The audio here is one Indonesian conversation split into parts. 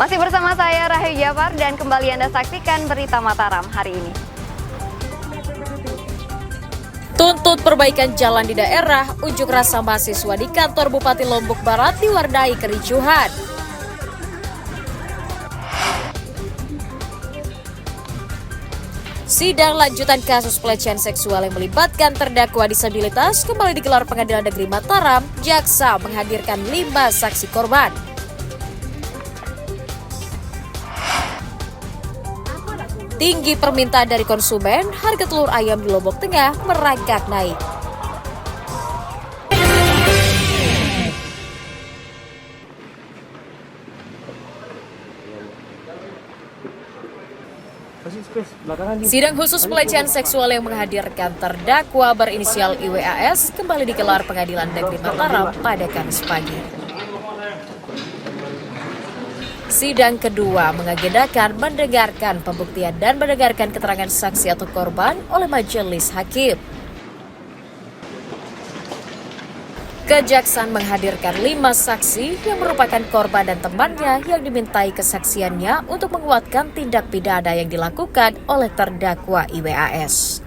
Masih bersama saya Rahayu Jafar dan kembali Anda saksikan berita Mataram hari ini. Tuntut perbaikan jalan di daerah, unjuk rasa mahasiswa di kantor Bupati Lombok Barat diwarnai kericuhan. Sidang lanjutan kasus pelecehan seksual yang melibatkan terdakwa disabilitas kembali digelar Pengadilan Negeri Mataram. Jaksa menghadirkan 5 saksi korban. Tinggi permintaan dari konsumen, harga telur ayam di Lombok Tengah merangkak naik. Sidang khusus pelecehan seksual yang menghadirkan terdakwa berinisial IWAS kembali digelar Pengadilan Negeri Mataram pada Kamis pagi. Sidang kedua mengagendakan mendengarkan pembuktian dan mendengarkan keterangan saksi atau korban oleh majelis hakim. Kejaksaan menghadirkan 5 saksi yang merupakan korban dan temannya yang dimintai kesaksiannya untuk menguatkan tindak pidana yang dilakukan oleh terdakwa IWAS.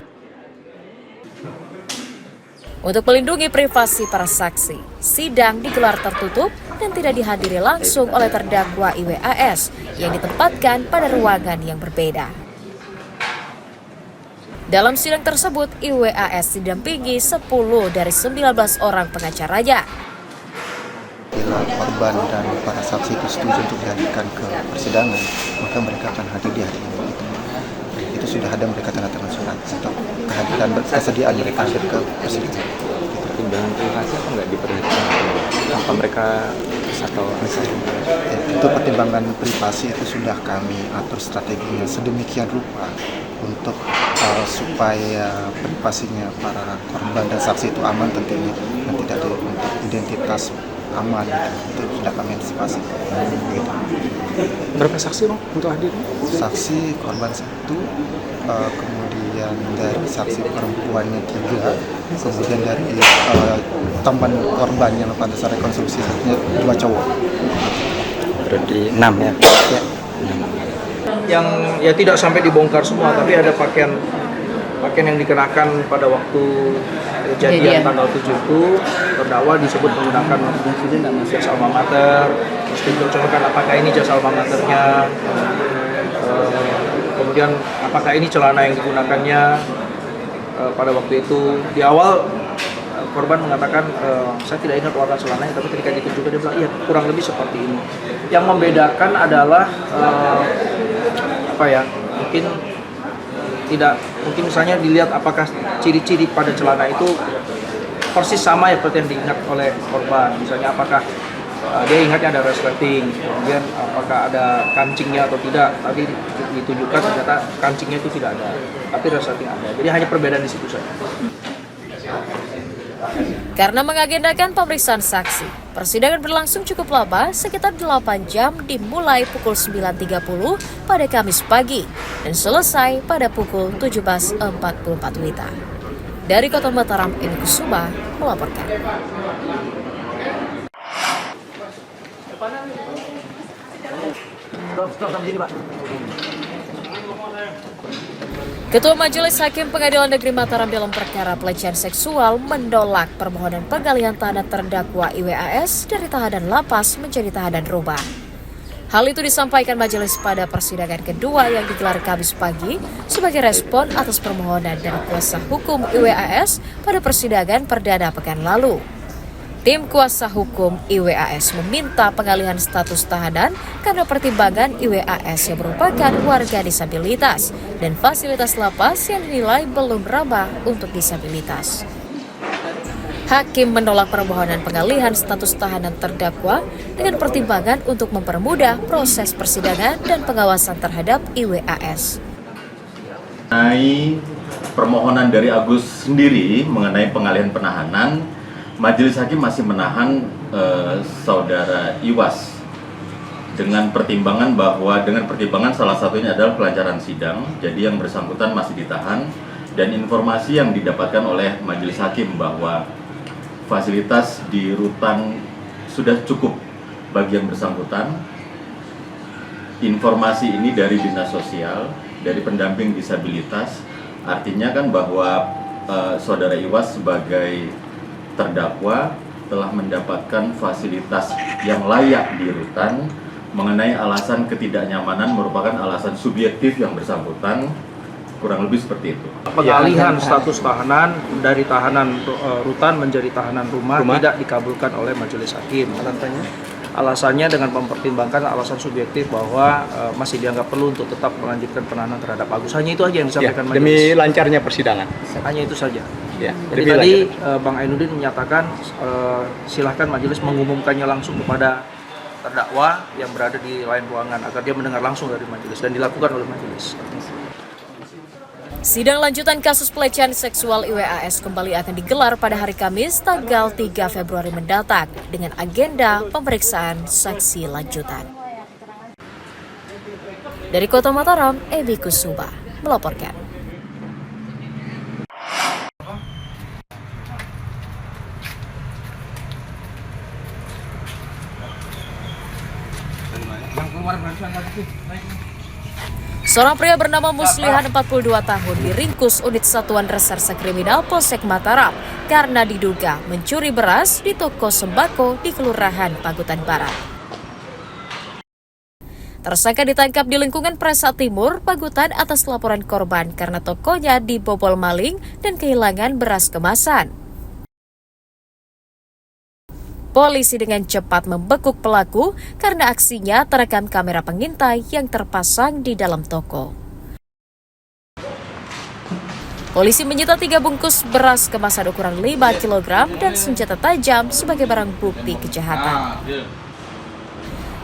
Untuk melindungi privasi para saksi, sidang digelar tertutup dan tidak dihadiri langsung oleh terdakwa IWAS yang ditempatkan pada ruangan yang berbeda. Dalam sidang tersebut, IWAS didampingi 10 dari 19 orang pengacaranya. Bila korban dan para saksi itu setuju untuk dihadirkan ke persidangan, maka mereka akan hadir di hari ini. Itu sudah ada mereka tanda tangan surat untuk kehadiran kesediaan mereka hadir ke persidangan. Pertimbangan privasi apa nggak diperhatikan tanpa mereka atau Itu pertimbangan privasi itu sudah kami atur strateginya sedemikian rupa untuk supaya privasinya para korban dan saksi itu aman tentunya dan tidak ada untuk identitas aman itu sudah kami antisipasi. Gitu. Berapa saksi Bang untuk hadir? Saksi korban 1, kemudian dari saksi perempuannya 3, kemudian dari teman korban yang pada saat rekonstruksi 2 cowok. Berarti 6 ya? Ya. Yang ya tidak sampai dibongkar semua, tapi ada pakaian yang dikenakan pada waktu kejadian tanggal 7 itu terdakwa disebut menggunakan jas alma mater. Terus dicontohkan apakah ini jas alma maternya, kemudian apakah ini celana yang digunakannya pada waktu itu. Di awal korban mengatakan saya tidak ingat warna celananya, tapi ketika ditunjukkan dia bilang iya kurang lebih seperti ini. Yang membedakan adalah mungkin misalnya dilihat apakah ciri-ciri pada celana itu persis sama ya seperti yang diingat oleh korban. Misalnya apakah dia ingatnya ada resleting, kemudian apakah ada kancingnya atau tidak. Tapi ditunjukkan ternyata kancingnya itu tidak ada, tapi resleting ada. Jadi hanya perbedaan di situ saja. Karena mengagendakan pemeriksaan saksi, persidangan berlangsung cukup lama, sekitar 8 jam dimulai pukul 9.30 pada Kamis pagi dan selesai pada pukul 17.44 WITA. Dari Kota Mataram, Eni Kusuma melaporkan. Ketua Majelis Hakim Pengadilan Negeri Mataram dalam perkara pelecehan seksual menolak permohonan penggalian tanah terdakwa IWAS dari tahanan lapas menjadi tahanan rumah. Hal itu disampaikan majelis pada persidangan kedua yang digelar Kamis pagi sebagai respon atas permohonan dari kuasa hukum IWAS pada persidangan perdana pekan lalu. Tim kuasa hukum IWAS meminta pengalihan status tahanan karena pertimbangan IWAS yang merupakan warga disabilitas dan fasilitas lapas yang dinilai belum ramah untuk disabilitas. Hakim menolak permohonan pengalihan status tahanan terdakwa dengan pertimbangan untuk mempermudah proses persidangan dan pengawasan terhadap IWAS. Mengenai permohonan dari Agus sendiri mengenai pengalihan penahanan, Majelis Hakim masih menahan saudara Iwas dengan pertimbangan salah satunya adalah kelancaran sidang, jadi yang bersangkutan masih ditahan, dan informasi yang didapatkan oleh Majelis Hakim bahwa fasilitas di rutan sudah cukup bagi yang bersangkutan informasi ini dari Dinas Sosial, dari pendamping disabilitas, artinya kan bahwa Saudara Iwas sebagai terdakwa telah mendapatkan fasilitas yang layak di rutan. Mengenai alasan ketidaknyamanan merupakan alasan subjektif yang bersangkutan, kurang lebih seperti itu. Pengalihan status tahanan dari tahanan rutan menjadi tahanan rumah tidak dikabulkan oleh majelis hakim. Alasannya dengan mempertimbangkan alasan subjektif bahwa masih dianggap perlu untuk tetap melanjutkan penahanan terhadap Agus. Hanya itu aja yang disampaikan majelis. Demi lancarnya persidangan. Hanya itu saja. Ya, Jadi tadi Bang Ainuddin menyatakan silahkan majelis mengumumkannya langsung kepada terdakwa yang berada di lain ruangan agar dia mendengar langsung dari majelis dan dilakukan oleh majelis. Sidang lanjutan kasus pelecehan seksual IWAS kembali akan digelar pada hari Kamis tanggal 3 Februari mendatang dengan agenda pemeriksaan saksi lanjutan. Dari Kota Mataram, Evi Kusuma melaporkan. Seorang pria bernama Muslihan 42 tahun diringkus unit Satuan Reserse Kriminal Polsek Mataram karena diduga mencuri beras di toko sembako di Kelurahan Pagutan Barat. Tersangka ditangkap di lingkungan Presa Timur, Pagutan atas laporan korban karena tokonya dibobol maling dan kehilangan beras kemasan. Polisi dengan cepat membekuk pelaku karena aksinya terekam kamera pengintai yang terpasang di dalam toko. Polisi menyita 3 bungkus beras kemasan ukuran 5 kg dan senjata tajam sebagai barang bukti kejahatan.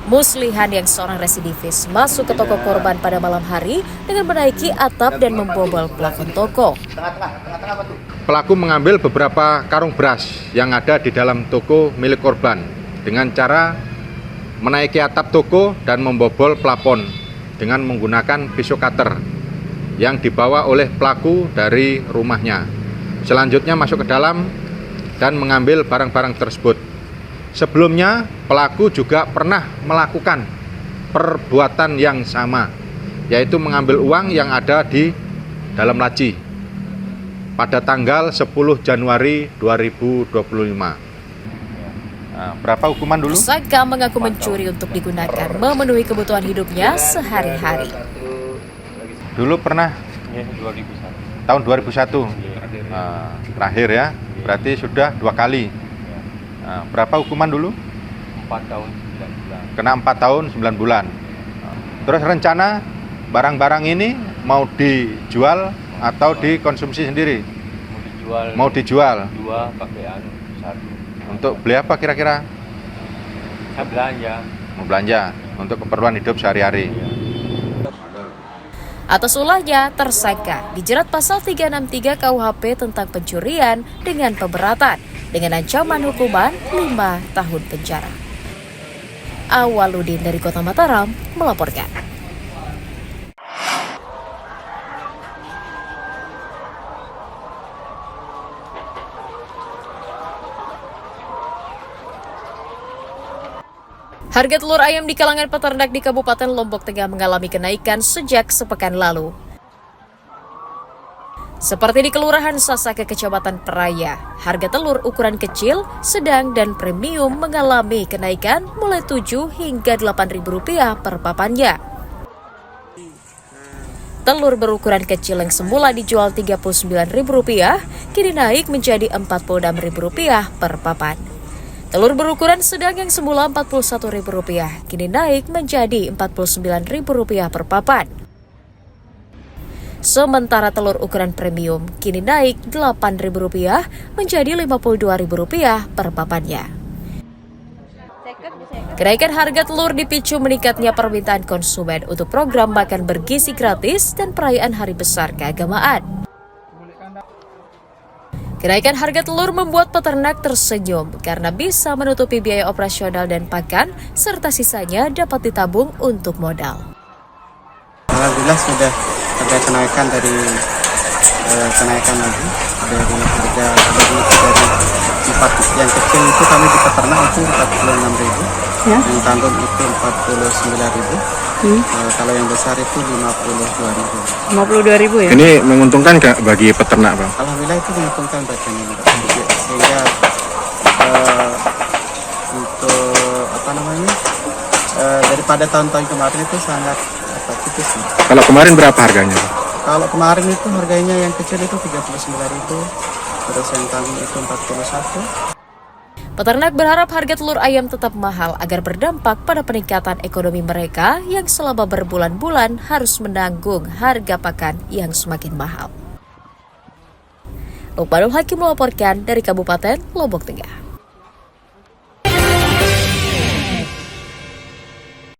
Muslihan yang seorang residivis masuk ke toko korban pada malam hari dengan menaiki atap dan membobol plafon toko. Pelaku mengambil beberapa karung beras yang ada di dalam toko milik korban dengan cara menaiki atap toko dan membobol plafon dengan menggunakan pisau cutter yang dibawa oleh pelaku dari rumahnya. Selanjutnya masuk ke dalam dan mengambil barang-barang tersebut. Sebelumnya pelaku juga pernah melakukan perbuatan yang sama, yaitu mengambil uang yang ada di dalam laci pada tanggal 10 Januari 2025. Nah, berapa hukuman dulu? Tersangka mengaku mencuri untuk digunakan memenuhi kebutuhan hidupnya sehari-hari. Dulu pernah? Tahun 2001. Nah, terakhir ya, berarti sudah 2 kali. Nah, berapa hukuman dulu? 4 tahun 9 bulan. Kena 4 tahun 9 bulan. Terus rencana barang-barang ini mau dijual atau dikonsumsi sendiri? Mau dijual. 2 pakaian 1. Untuk beli apa kira-kira? Saya belanja. Mau belanja untuk keperluan hidup sehari-hari. Atas ulahnya, tersangka dijerat pasal 363 KUHP tentang pencurian dengan pemberatan dengan ancaman hukuman 5 tahun penjara. Awaludin dari Kota Mataram melaporkan. Harga telur ayam di kalangan peternak di Kabupaten Lombok Tengah mengalami kenaikan sejak sepekan lalu. Seperti di Kelurahan Sasaka, Kecamatan Peraya, harga telur ukuran kecil, sedang, dan premium mengalami kenaikan mulai Rp7 hingga Rp8.000 per papannya. Telur berukuran kecil yang semula dijual Rp39.000 kini naik menjadi Rp46.000 per papan. Telur berukuran sedang yang semula Rp41.000 kini naik menjadi Rp49.000 per papan. Sementara telur ukuran premium kini naik Rp8.000 menjadi Rp52.000 per papannya. Kenaikan harga telur dipicu meningkatnya permintaan konsumen untuk program makan bergizi gratis dan perayaan Hari Besar Keagamaan. Kenaikan harga telur membuat peternak tersenyum karena bisa menutupi biaya operasional dan pakan, serta sisanya dapat ditabung untuk modal. Alhamdulillah sudah ada kenaikan dari kenaikan lagi dari harga dari 4 yang kecil itu kami di peternak itu 46.000, Ya. yang tanduk itu 49.000, kalau yang besar itu 52.000. 52.000 ya? Ini menguntungkan nggak bagi peternak, Bang? Alhamdulillah itu menguntungkan buat kami, Mbak. Sehingga untuk apa namanya daripada tahun-tahun kemarin itu sangat tipis. Kalau kemarin berapa harganya, Bang? Kalau kemarin itu harganya yang kecil itu 39.000, terus yang tanggung itu 41. Peternak berharap harga telur ayam tetap mahal agar berdampak pada peningkatan ekonomi mereka yang selama berbulan-bulan harus menanggung harga pakan yang semakin mahal. Lukmanul Hakim melaporkan dari Kabupaten Lombok Tengah.